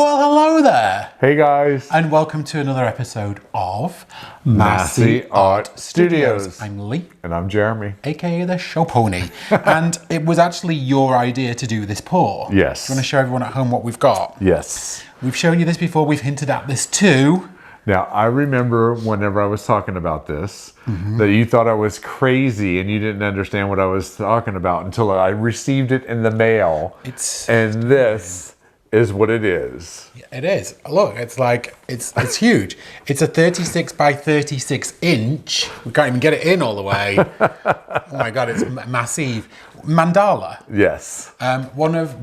Well, hello there. Hey guys. And welcome to another episode of Masse Art Studios. I'm Lee. And I'm Jeremy. AKA the Show Pony. And it was actually your idea to do this pour. Yes. Do you want to show everyone at home what we've got? Yes. We've shown you this before. We've hinted at this too. Now, I remember whenever I was talking about this, that you thought I was crazy and you didn't understand what I was talking about until I received it in the mail. And this is what it is. It is. Look, it's like, it's huge. It's a 36 by 36 inch. We can't even get it in all the way. Oh my God, it's massive. Mandala. Yes. One of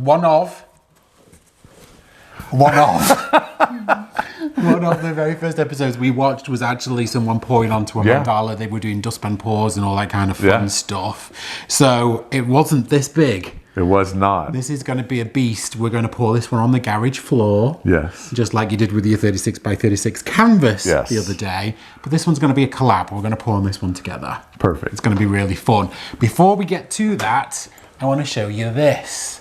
the very first episodes we watched was actually someone pouring onto a mandala. They were doing dustpan pours and all that kind of fun stuff. So it wasn't this big. It was not. This is going to be a beast. We're going to pour this one on the garage floor. Yes. Just like you did with your 36 by 36 canvas the other day. But this one's going to be a collab. We're going to pour on this one together. Perfect. It's going to be really fun. Before we get to that, I want to show you this.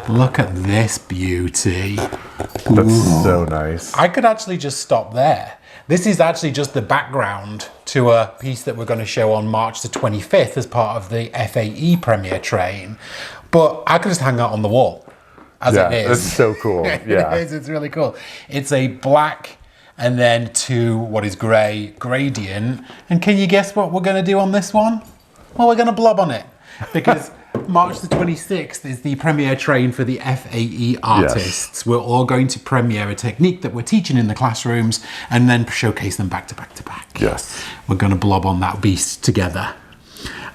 Look at this beauty. That's so nice. I could actually just stop there. This is actually just the background to a piece that we're going to show on March the 25th as part of the FAE premiere train. But I could just hang out on the wall as it is. It's so cool. Yeah. It is. It's really cool. It's a black and then to what is grey gradient. And can you guess what we're going to do on this one? Well, we're going to blob on it because March the 26th is the premiere train for the FAE artists. Yes. We're all going to premiere a technique that we're teaching in the classrooms and then showcase them back to back to back. Yes. We're going to blob on that beast together.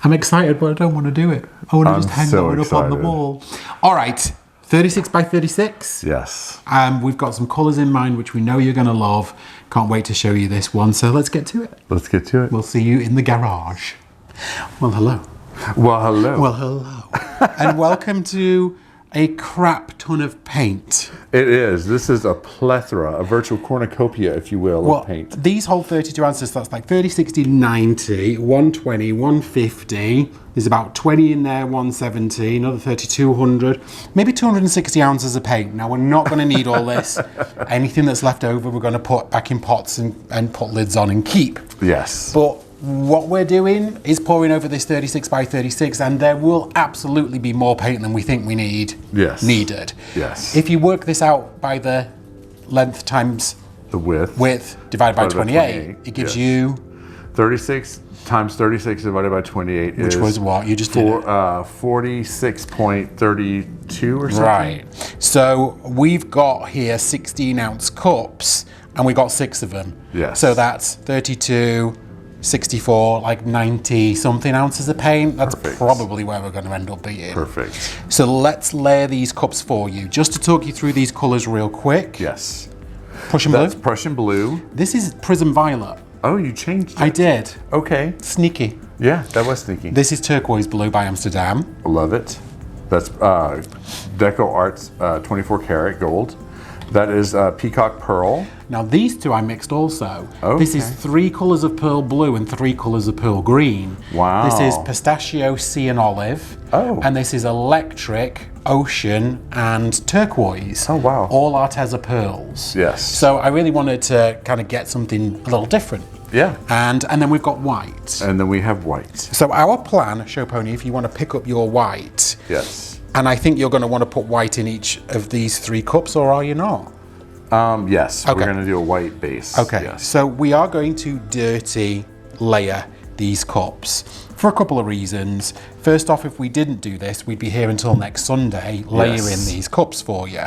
I'm excited, but I don't want to do it. I want to just hang it up on the wall. All right, 36 by 36. Yes. We've got some colours in mind, which we know you're going to love. Can't wait to show you this one. So let's get to it. Let's get to it. We'll see you in the garage. Well, hello. Well, hello. Well, hello. And welcome to a crap ton of paint. It is. This is a plethora, a virtual cornucopia, if you will, of paint. These hold 32 ounces. That's like 30, 60, 90, 120, 150. There's about 20 in there, 170, another 3,200, maybe 260 ounces of paint. Now, we're not going to need all this. Anything that's left over, we're going to put back in pots and put lids on and keep. Yes. But what we're doing is pouring over this 36 by 36, and there will absolutely be more paint than we think we needed. Yes. If you work this out by the length times the width divided by 28, it gives you 36 times 36 divided by 28 which was what you just did. 46.32 or something. Right. So we've got here 16 ounce cups, and we got 6 of them. Yes. So that's 32. 64, like 90 something ounces of paint. That's probably where we're going to end up being. Perfect. So let's layer these cups for you. Just to talk you through these colours real quick. Yes. Prussian blue. That's Prussian blue. This is Prism Violet. Oh, you changed it. I did. Okay. Sneaky. Yeah, that was sneaky. This is Turquoise Blue by Amsterdam. Love it. That's Deco Arts 24 karat gold. That is Peacock Pearl. Now these two I mixed also. Okay. This is 3 colours of pearl blue and 3 colours of pearl green. Wow. This is pistachio, sea and olive. Oh. And this is electric, ocean and turquoise. Oh wow. All Arteza pearls. Yes. So I really wanted to kind of get something a little different. Yeah. And then we've got white. And then we have white. So our plan, Show Pony, if you want to pick up your white. Yes. And I think you're going to want to put white in each of these 3 cups, or are you not? Yes, Okay. we're going to do a white base. Okay, yes. So we are going to dirty layer these cups for a couple of reasons. First off, if we didn't do this, we'd be here until next Sunday layering these cups for you.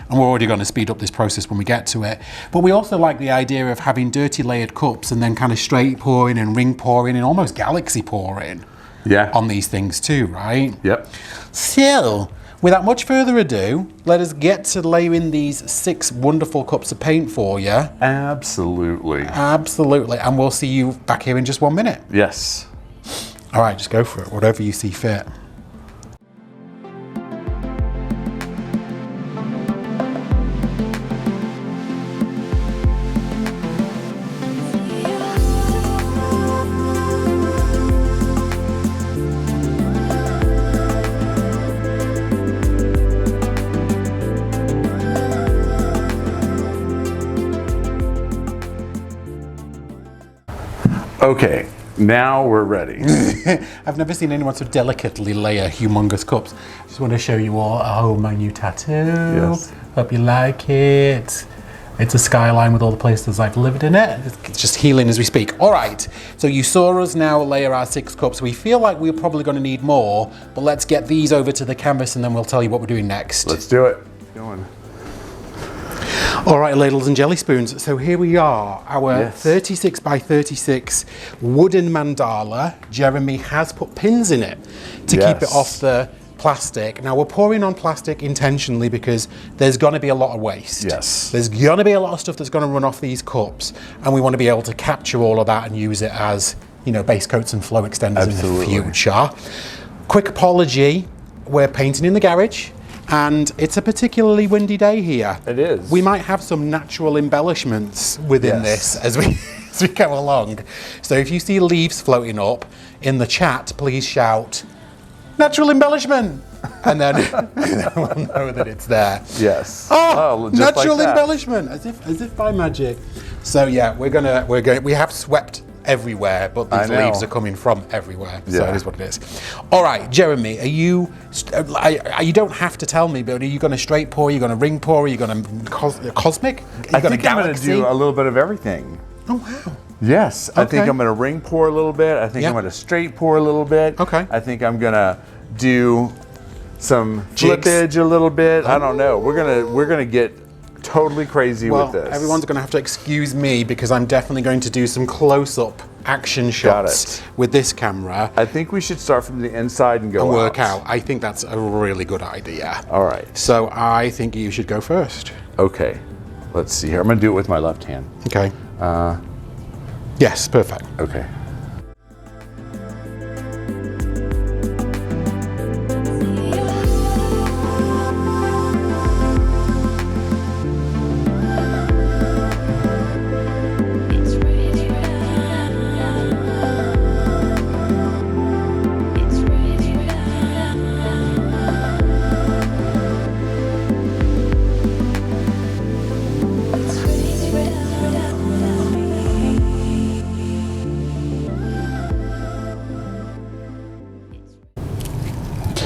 And we're already going to speed up this process when we get to it. But we also like the idea of having dirty layered cups and then kind of straight pouring and ring pouring and almost galaxy pouring on these things too, right? Yep. So, without much further ado, let us get to layering these 6 wonderful cups of paint for you. Absolutely. Absolutely. And we'll see you back here in just 1 minute. Yes. All right, just go for it, whatever you see fit. Okay, now we're ready. I've never seen anyone so delicately layer humongous cups. Just want to show you all, oh, my new tattoo. Yes. Hope you like it. It's a skyline with all the places I've lived in it. It's just healing as we speak. All right, so you saw us now layer our 6 cups. We feel like we're probably going to need more, but let's get these over to the canvas and then we'll tell you what we're doing next. Let's do it. Going. All right, ladles and jelly spoons. So here we are, our 36 by 36 wooden mandala. Jeremy has put pins in it to keep it off the plastic. Now we're pouring on plastic intentionally because there's going to be a lot of waste. Yes. There's going to be a lot of stuff that's going to run off these cups, and we want to be able to capture all of that and use it as, you know, base coats and flow extenders in the future. Quick apology, we're painting in the garage. And it's a particularly windy day here. It is. We might have some natural embellishments within this as we go along. So if you see leaves floating up in the chat, please shout, "Natural embellishment!" And then we'll know that it's there. Yes. Oh, just natural like that. embellishment, as if by magic. So yeah, we have swept everywhere, but these leaves are coming from everywhere. So it is what it is. All right, Jeremy, you don't have to tell me, but are you going to straight pour? Are you going to ring pour? Are you going to cosmic? I think I'm going to do a little bit of everything. Oh wow. Yes, I think I'm going to ring pour a little bit. I think I'm going to straight pour a little bit. Okay. I think I'm going to do some Jigs. flippage a little bit. I don't know. We're gonna get totally crazy with this. Everyone's going to have to excuse me because I'm definitely going to do some close-up action shots with this camera. I think we should start from the inside and go work out. I think that's a really good idea. All right. So I think you should go first. Okay. Let's see here. I'm going to do it with my left hand. Okay. Yes, perfect. Okay.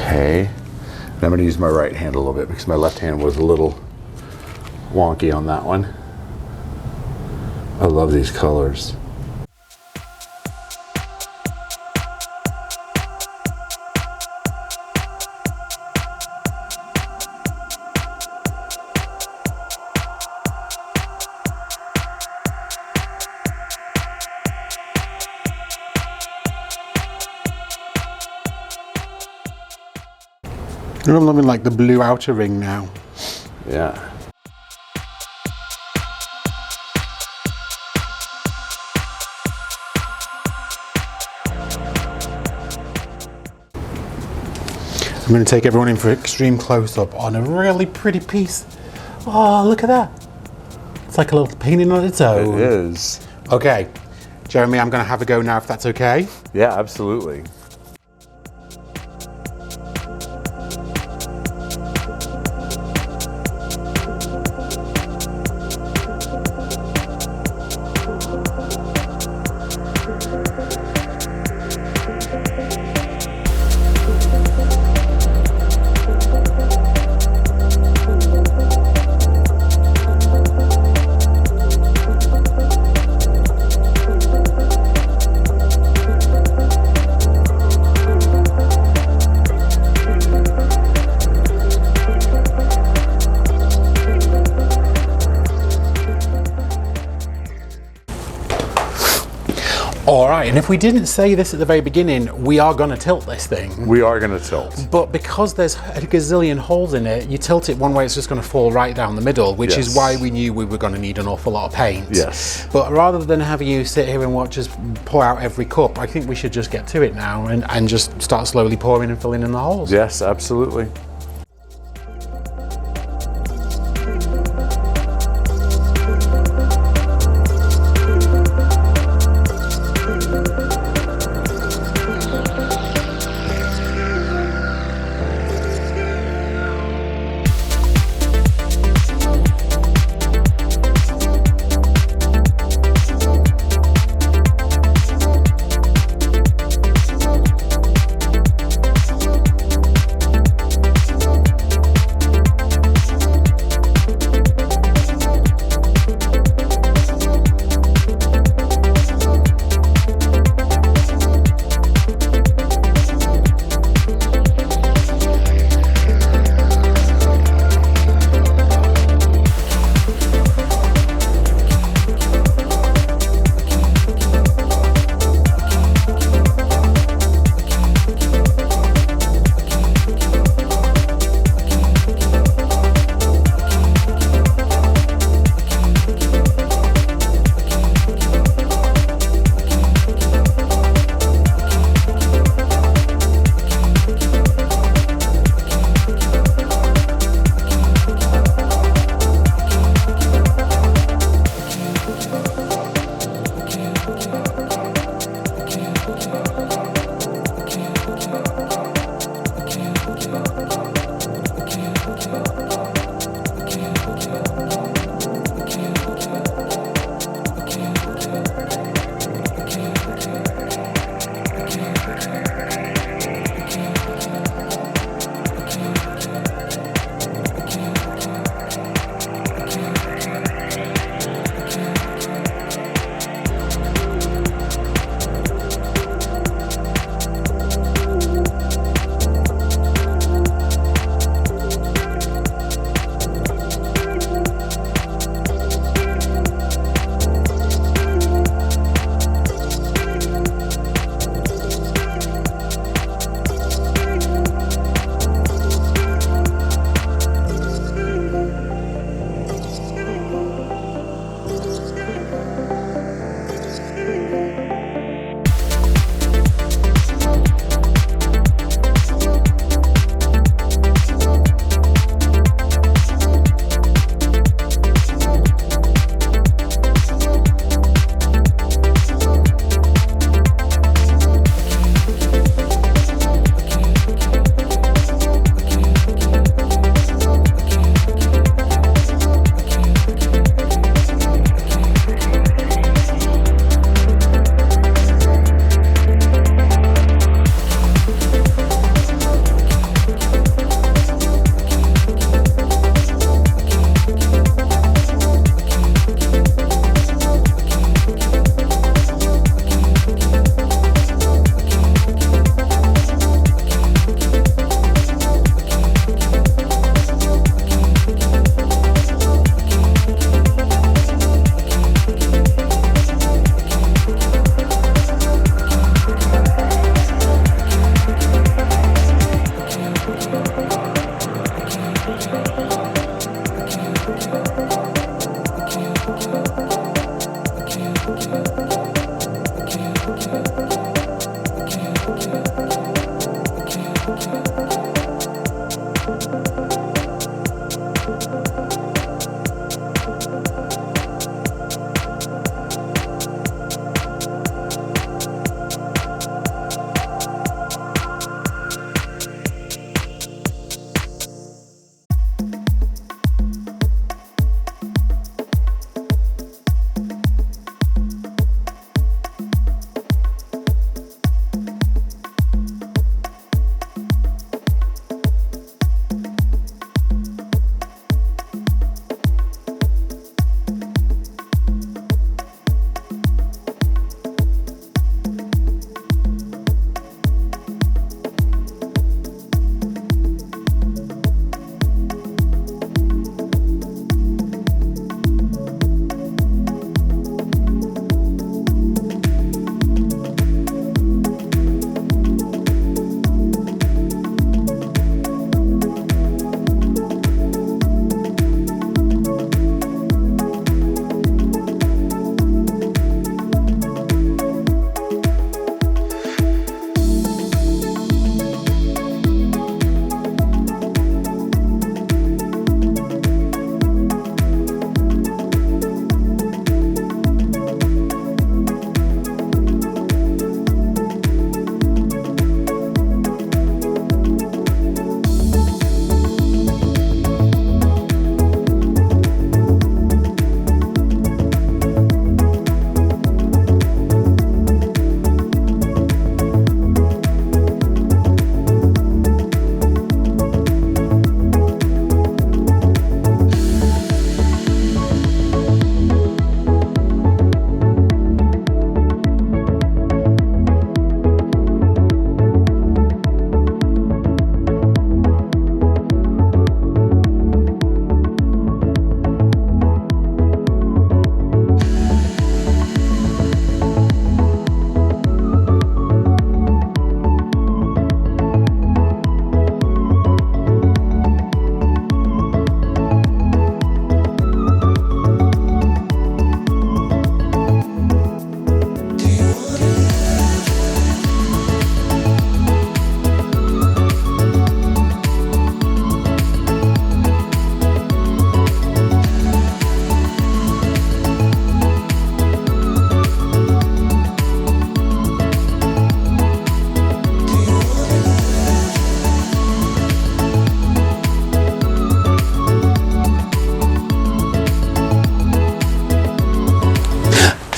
Okay, and I'm going to use my right hand a little bit because my left hand was a little wonky on that one. I love these colors. I'm loving like the blue outer ring now. Yeah. I'm going to take everyone in for extreme close-up on a really pretty piece. Oh, look at that. It's like a little painting on its own. It is. Okay, Jeremy, I'm going to have a go now if that's okay. Yeah, absolutely. All right, and if we didn't say this at the very beginning, we are going to tilt this thing. We are going to tilt. But because there's a gazillion holes in it, you tilt it one way, it's just going to fall right down the middle, which is why we knew we were going to need an awful lot of paint. Yes. But rather than have you sit here and watch us pour out every cup, I think we should just get to it now and just start slowly pouring and filling in the holes. Yes, absolutely.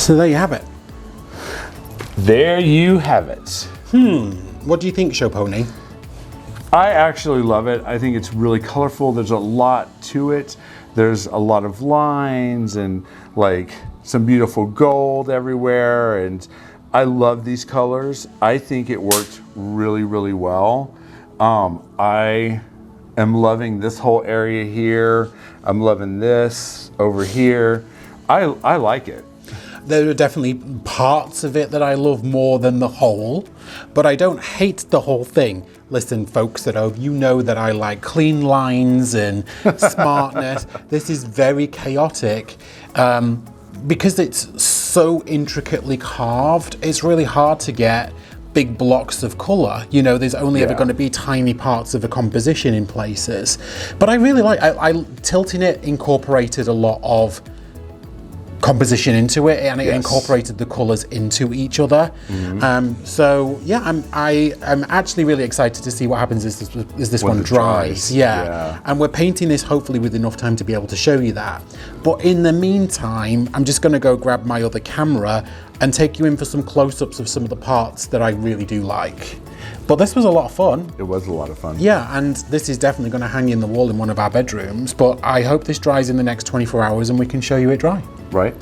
So there you have it. There you have it. What do you think, Show Pony? I actually love it. I think it's really colorful. There's a lot to it. There's a lot of lines and like some beautiful gold everywhere. And I love these colors. I think it worked really, really well. I am loving this whole area here. I'm loving this over here. I like it. There are definitely parts of it that I love more than the whole, but I don't hate the whole thing. Listen, folks at home, you know that I like clean lines and smartness. This is very chaotic. Because it's so intricately carved, it's really hard to get big blocks of color. You know, there's only ever going to be tiny parts of a composition in places. But I really like, Tilting It incorporated a lot of composition into it, and it incorporated the colors into each other. So yeah, I'm actually really excited to see what happens as this one dries. Yeah, and we're painting this hopefully with enough time to be able to show you that. But in the meantime, I'm just going to go grab my other camera and take you in for some close-ups of some of the parts that I really do like. But this was a lot of fun. It was a lot of fun. Yeah, and this is definitely going to hang in the wall in one of our bedrooms, but I hope this dries in the next 24 hours and we can show you it dry. Right.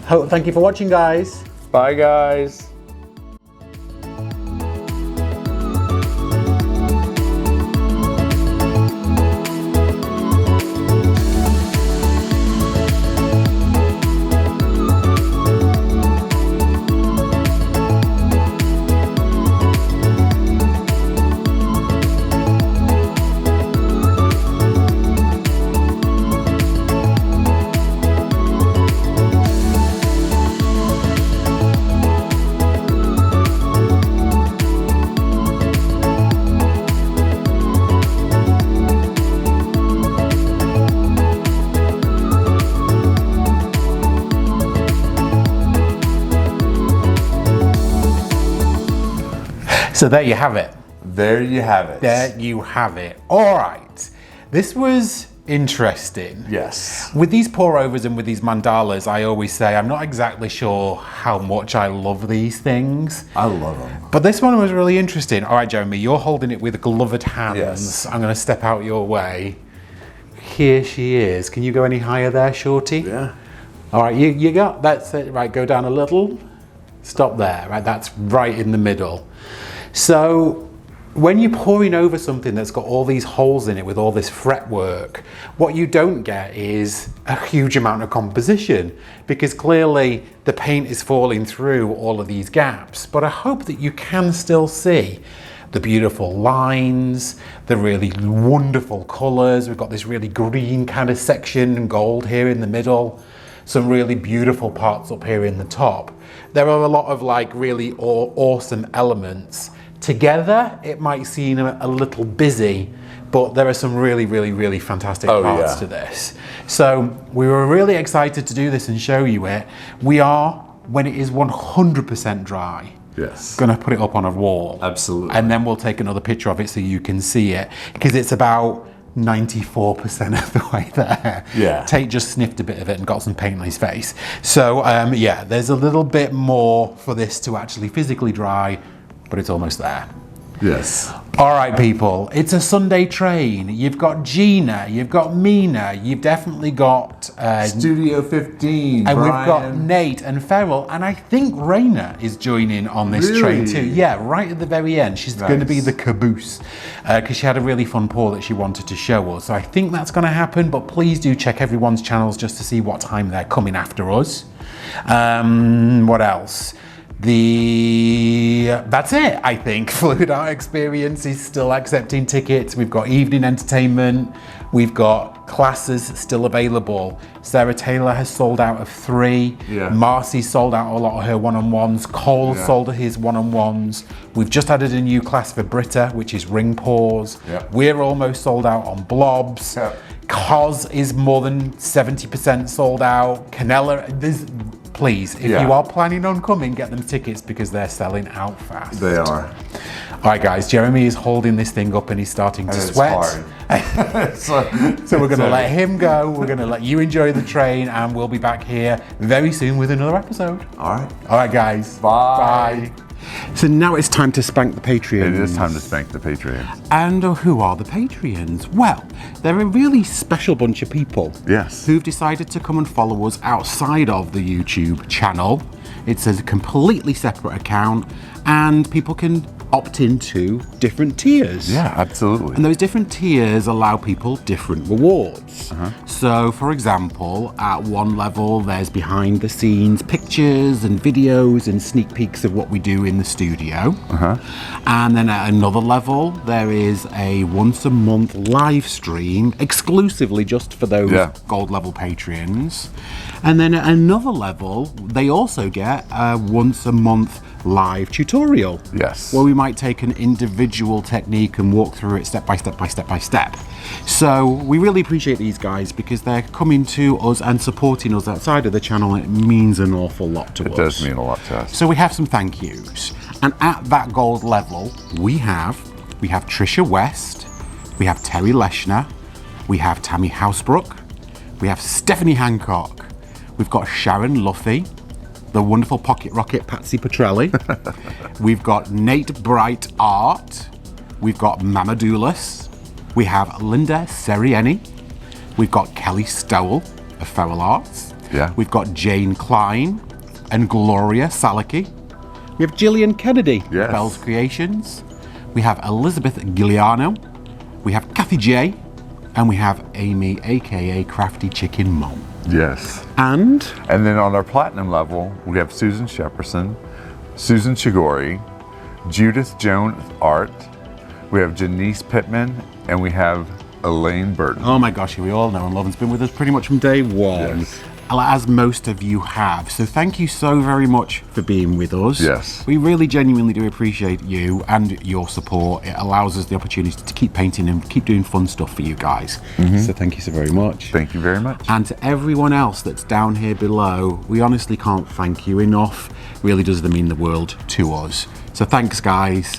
Thank you for watching, guys. Bye, guys. So there you have it. There you have it. There you have it. All right. This was interesting. Yes. With these pour overs and with these mandalas, I always say I'm not exactly sure how much I love these things. I love them. But this one was really interesting. All right, Jeremy, you're holding it with gloved hands. Yes. I'm going to step out your way. Here she is. Can you go any higher there, Shorty? Yeah. All right, you got, that's it. Right, go down a little. Stop there. Right, that's right in the middle. So when you're pouring over something that's got all these holes in it with all this fretwork, what you don't get is a huge amount of composition, because clearly the paint is falling through all of these gaps. But I hope that you can still see the beautiful lines, the really wonderful colors. We've got this really green kind of section and gold here in the middle. Some really beautiful parts up here in the top. There are a lot of like really awesome elements. Together, it might seem a little busy, but there are some really, really, really fantastic parts to this. So we were really excited to do this and show you it. We are, when it is 100% dry, gonna put it up on a wall. Absolutely. And then we'll take another picture of it so you can see it, because it's about 94% of the way there. Yeah. Tate just sniffed a bit of it and got some paint on his face. So yeah, there's a little bit more for this to actually physically dry, but it's almost there. Yes. All right, people, it's a Sunday train. You've got Gina, you've got Mina, you've definitely got Studio 15, and Brian. we've got Nate and Ferrell, and I think Raina is joining on this train too. Yeah, right at the very end. She's going to be the caboose, because she had a really fun pour that she wanted to show us. So I think that's going to happen, but please do check everyone's channels just to see what time they're coming after us. What else? That's it, I think. Fluid Art Experience is still accepting tickets. We've got evening entertainment. We've got classes still available. Sarah Taylor has sold out of 3. Yeah. Masse sold out a lot of her one-on-ones. Cole sold his one-on-ones. We've just added a new class for Britta, which is ring pours. Yeah. We're almost sold out on blobs. Yeah. Cos is more than 70% sold out. Kanella, please, if you are planning on coming, get them tickets because they're selling out fast. They are. All right, guys, Jeremy is holding this thing up and he's starting to sweat. So we're going to let him go. We're going to let you enjoy the train, and we'll be back here very soon with another episode. All right. All right, guys. Bye. So now it's time to spank the Patreons. It is time to spank the Patreons. And who are the Patreons? Well, they're a really special bunch of people. Yes. Who've decided to come and follow us outside of the YouTube channel. It's a completely separate account, and people can opt into different tiers. Yeah, absolutely. And those different tiers allow people different rewards. So, for example, at one level, there's behind the scenes pictures and videos and sneak peeks of what we do in the studio. And then at another level, there is a once a month live stream exclusively just for those gold level Patreons. And then at another level, they also get a once a month live tutorial. Yes. Where we might take an individual technique and walk through it step by step by step by step. So we really appreciate these guys because they're coming to us and supporting us outside of the channel. It means an awful lot to us. It does mean a lot to us. So we have some thank yous. And at that gold level, we have Trisha West, we have Terry Leshner, we have Tammy Housebrook, we have Stephanie Hancock, we've got Sharon Luffy, the wonderful Pocket Rocket Patsy Petrelli. We've got Nate Bright Art. We've got Mamadoulis. We have Linda Serieni. We've got Kelly Stowell of Feral Arts. Yeah. We've got Jane Klein and Gloria Salaki. We have Gillian Kennedy of Bell's Creations. We have Elizabeth Giuliano. We have Kathy J. And we have Amy, aka Crafty Chicken Mom. Yes. And then on our platinum level, we have Susan Shepperson, Susan Chigori, Judith Joan Art, we have Janice Pittman, and we have Elaine Burton. Oh my gosh, we all know and love, and has been with us pretty much from day one. Yes. As most of you have. So thank you so very much for being with us. Yes. We really genuinely do appreciate you and your support. It allows us the opportunity to keep painting and keep doing fun stuff for you guys. So thank you so very much. Thank you very much. And to everyone else that's down here below, we honestly can't thank you enough. It really does mean the world to us. So thanks, guys.